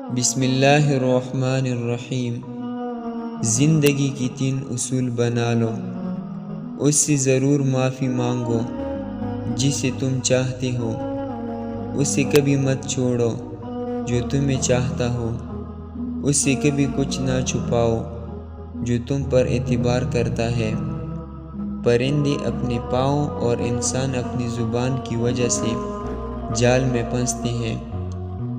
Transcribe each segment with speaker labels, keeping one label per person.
Speaker 1: بسم اللہ الرحمن الرحیم۔ زندگی کی 3 اصول بنا لو، اس سے ضرور معافی مانگو جسے تم چاہتے ہو، اسے کبھی مت چھوڑو جو تمہیں چاہتا ہو، اس سے کبھی کچھ نہ چھپاؤ جو تم پر اعتبار کرتا ہے۔ پرندے اپنے پاؤں اور انسان اپنی زبان کی وجہ سے جال میں پھنستے ہیں۔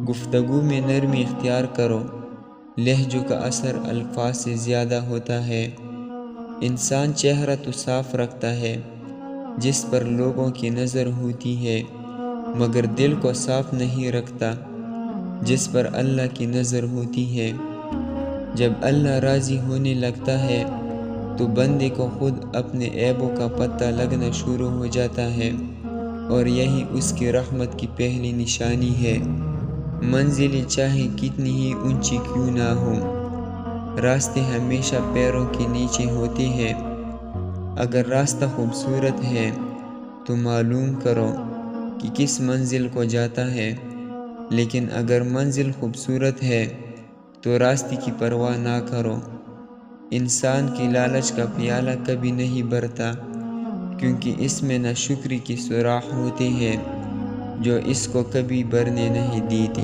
Speaker 1: گفتگو میں نرمی اختیار کرو، لہجوں کا اثر الفاظ سے زیادہ ہوتا ہے۔ انسان چہرہ تو صاف رکھتا ہے جس پر لوگوں کی نظر ہوتی ہے، مگر دل کو صاف نہیں رکھتا جس پر اللہ کی نظر ہوتی ہے۔ جب اللہ راضی ہونے لگتا ہے تو بندے کو خود اپنے عیبوں کا پتہ لگنا شروع ہو جاتا ہے، اور یہی اس کی رحمت کی پہلی نشانی ہے۔ منزلیں چاہے کتنی ہی اونچی کیوں نہ ہوں، راستے ہمیشہ پیروں کے نیچے ہوتے ہیں۔ اگر راستہ خوبصورت ہے تو معلوم کرو کہ کس منزل کو جاتا ہے، لیکن اگر منزل خوبصورت ہے تو راستے کی پرواہ نہ کرو۔ انسان کی لالچ کا پیالہ کبھی نہیں بھرتا، کیونکہ اس میں ناشکری کی سوراخ ہوتے ہیں جو اس کو کبھی بھرنے نہیں دیتے۔